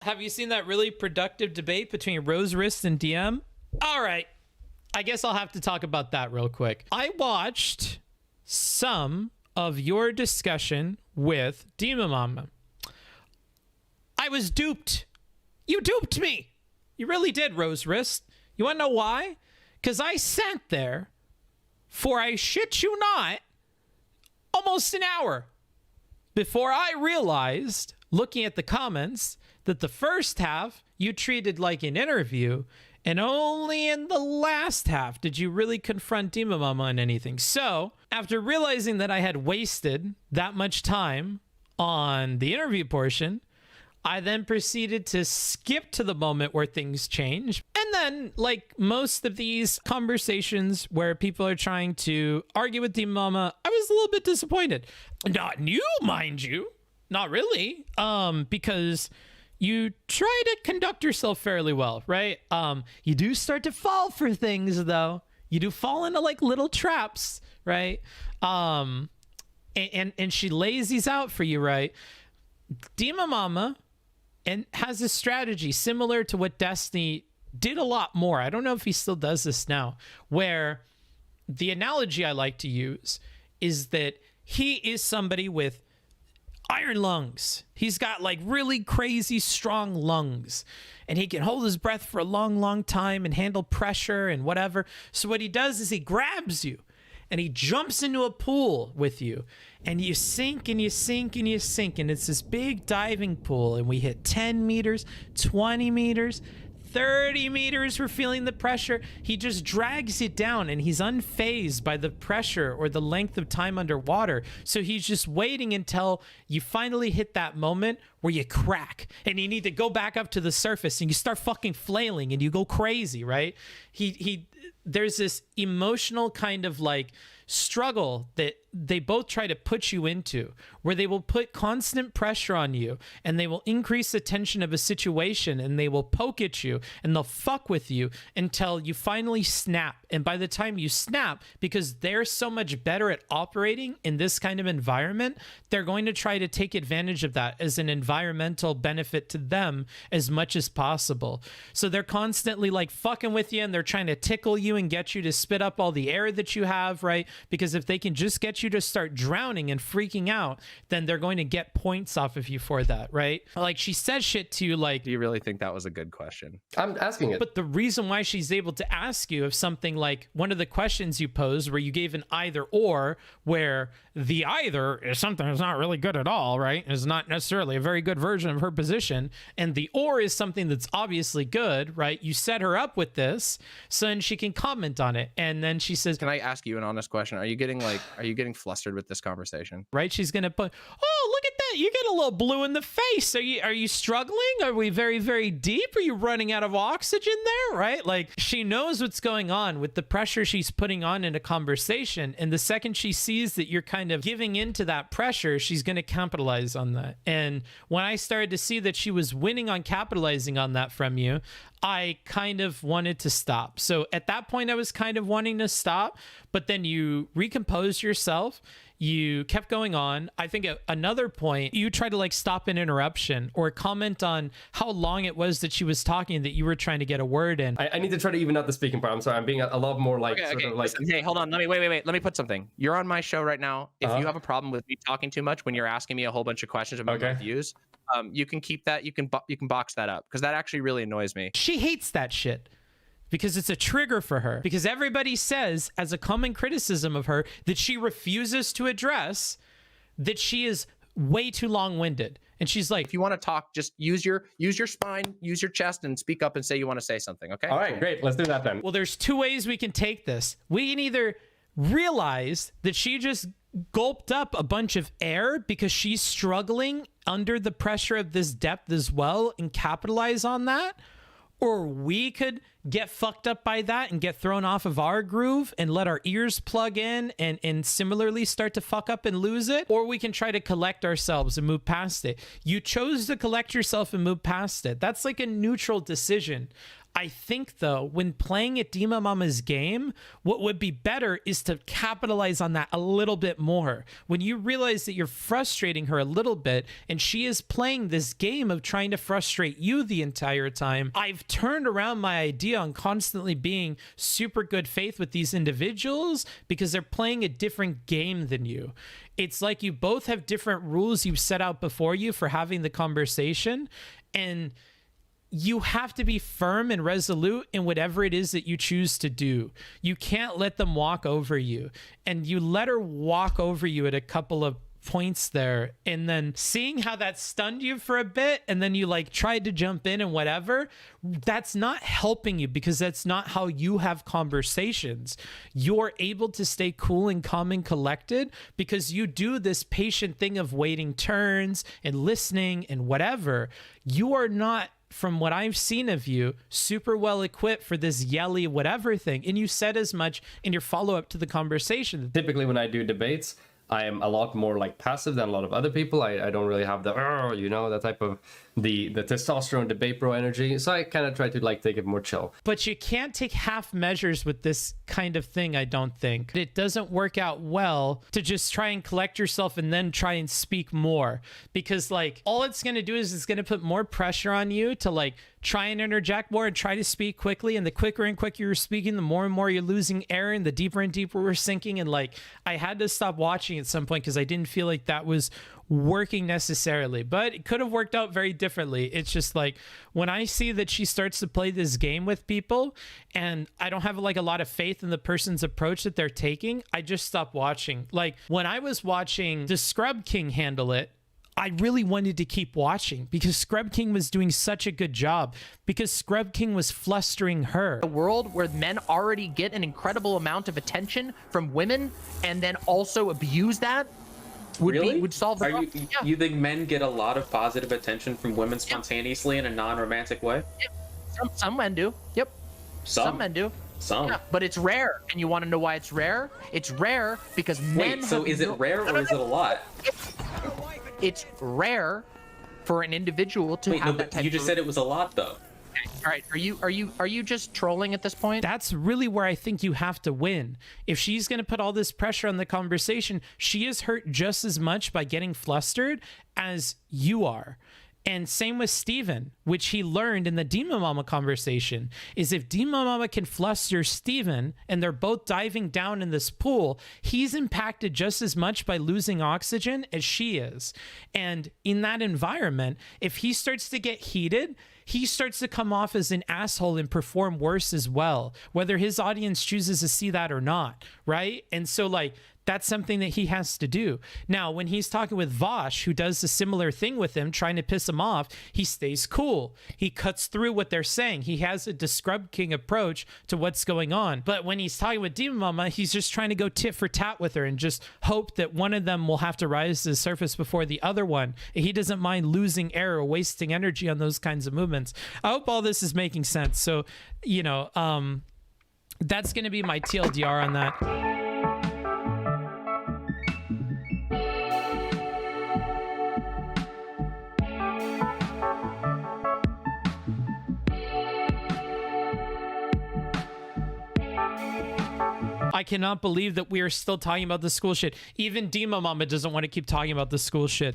Have you seen that really productive debate between Rose Wrist and DM? All right. I guess I'll have to talk about that real quick. I watched some of your discussion with Demonmama. I was duped. You duped me. You really did, Rose Wrist. You want to know why? Because I sat there for, I shit you not, almost an hour before I realized, looking at the comments, that the first half you treated like an interview, and only in the last half did you really confront Demonmama on anything. So, after realizing that I had wasted that much time on the interview portion, I then proceeded to skip to the moment where things change. And then, like most of these conversations where people are trying to argue with Demonmama, I was a little bit disappointed. Not you, mind you. Not really. Because you try to conduct yourself fairly well, right? You do start to fall for things, though. You do fall into like little traps, right? And she lays these out for you, right? Demonmama and has a strategy similar to what Destiny did a lot more. I don't know if he still does this now, where the analogy I like to use is that he is somebody with iron lungs. He's got like really crazy strong lungs, and he can hold his breath for a long, long time and handle pressure and whatever. So what he does is he grabs you and he jumps into a pool with you, and you sink and you sink and you sink, and it's this big diving pool, and we hit 10 meters, 20 meters, 30 meters. We're feeling the pressure. He just drags you down, and he's unfazed by the pressure or the length of time underwater. So he's just waiting until you finally hit that moment where you crack and you need to go back up to the surface and you start fucking flailing and you go crazy, right? There's this emotional kind of like struggle that they both try to put you into, where they will put constant pressure on you and they will increase the tension of a situation and they will poke at you and they'll fuck with you until you finally snap. And by the time you snap, because they're so much better at operating in this kind of environment, they're going to try to take advantage of that as an environmental benefit to them as much as possible. So they're constantly like fucking with you, and they're trying to tickle you and get you to spit up all the air that you have, right? Because if they can just get you to start drowning and freaking out, then they're going to get points off of you for that, right? Like, she says shit to you like, do you really think that was a good question? I'm asking it. But the reason why she's able to ask you if something like one of the questions you posed where you gave an either or, where the either is something that's not really good at all, right? Is not necessarily a very good version of her position, and the or is something that's obviously good, right? You set her up with this so then she can comment on it, and then she says, can I ask you an honest question? Are you getting flustered with this conversation? Right? She's gonna put, oh, look at that, you get a little blue in the face. Are you struggling? Are we very, very deep? Are you running out of oxygen there? Right? Like, she knows what's going on with the pressure she's putting on in a conversation, and the second she sees that you're kind of giving into that pressure, she's gonna capitalize on that. And when I started to see that she was winning on capitalizing on that from you, I kind of wanted to stop. So at that point, I was kind of wanting to stop, but then you recomposed yourself. You kept going on. I think at another point, you tried to like stop an interruption or comment on how long it was that she was talking, that you were trying to get a word in. I need to try to even out the speaking part. I'm sorry. I'm being a lot more like, okay. sort of like... Listen, hey, hold on. Wait. Let me put something. You're on my show right now. If you have a problem with me talking too much when you're asking me a whole bunch of questions about my views, you can keep that. You can box that up, because that actually really annoys me. She hates that shit because it's a trigger for her, because everybody says as a common criticism of her that she refuses to address that she is way too long-winded. And she's like, if you want to talk, just use your spine, use your chest, and speak up and say you want to say something. Okay. All right, great. Let's do that then. Well, there's two ways we can take this. We can either realize that she just gulped up a bunch of air because she's struggling under the pressure of this depth as well and capitalize on that, or we could get fucked up by that and get thrown off of our groove and let our ears plug in and similarly start to fuck up and lose it, or we can try to collect ourselves and move past it. You chose to collect yourself and move past it. That's like a neutral decision. I think, though, when playing at DemonMama's game, what would be better is to capitalize on that a little bit more. When you realize that you're frustrating her a little bit and she is playing this game of trying to frustrate you the entire time, I've turned around my idea on constantly being super good faith with these individuals because they're playing a different game than you. It's like you both have different rules you've set out before you for having the conversation, and you have to be firm and resolute in whatever it is that you choose to do. You can't let them walk over you. And you let her walk over you at a couple of points there, and then seeing how that stunned you for a bit, and then you like tried to jump in and whatever, that's not helping you because that's not how you have conversations. You're able to stay cool and calm and collected because you do this patient thing of waiting turns and listening and whatever. You are not, from what I've seen of you, super well equipped for this yelly whatever thing. And you said as much in your follow-up to the conversation. Typically when I do debates, I am a lot more like passive than a lot of other people. I don't really have the, that type of the testosterone debate bro energy. So I kind of try to like take it more chill. But you can't take half measures with this kind of thing, I don't think. It doesn't work out well to just try and collect yourself and then try and speak more. Because like all it's going to do is it's going to put more pressure on you to like try and interject more and try to speak quickly. And the quicker and quicker you're speaking, the more and more you're losing air and the deeper and deeper we're sinking. And like I had to stop watching at some point because I didn't feel like that was working necessarily, but it could have worked out very differently. It's just like when I see that she starts to play this game with people and I don't have like a lot of faith in the person's approach that they're taking, I just stop watching. Like when I was watching the Scrub King handle it, I really wanted to keep watching because Scrub King was doing such a good job because Scrub King was flustering her. A world where men already get an incredible amount of attention from women and then also abuse that would solve the problem. You think men get a lot of positive attention from women spontaneously in a non-romantic way? Yep. Some men do. Yep. Some men do. Some. Yeah, but it's rare. And you want to know why it's rare? It's rare because men. Wait, so is it rare or is it a lot? It's rare for an individual to have that type. You just said it was a lot though. All right, are you just trolling at this point? That's really where I think you have to win. If she's going to put all this pressure on the conversation, she is hurt just as much by getting flustered as you are. And same with Steven, which he learned in the DemonMama conversation, is if DemonMama can fluster Steven and they're both diving down in this pool, he's impacted just as much by losing oxygen as she is. And in that environment, if he starts to get heated, he starts to come off as an asshole and perform worse as well, whether his audience chooses to see that or not, right? And so like, that's something that he has to do. Now, when he's talking with Vosh, who does a similar thing with him, trying to piss him off, he stays cool. He cuts through what they're saying. He has a Scrub King approach to what's going on. But when he's talking with DemonMama, he's just trying to go tit for tat with her and just hope that one of them will have to rise to the surface before the other one. He doesn't mind losing air or wasting energy on those kinds of movements. I hope all this is making sense. So, you know, that's going to be my TLDR on that. I cannot believe that we are still talking about the school shit. Even DemonMama doesn't want to keep talking about the school shit.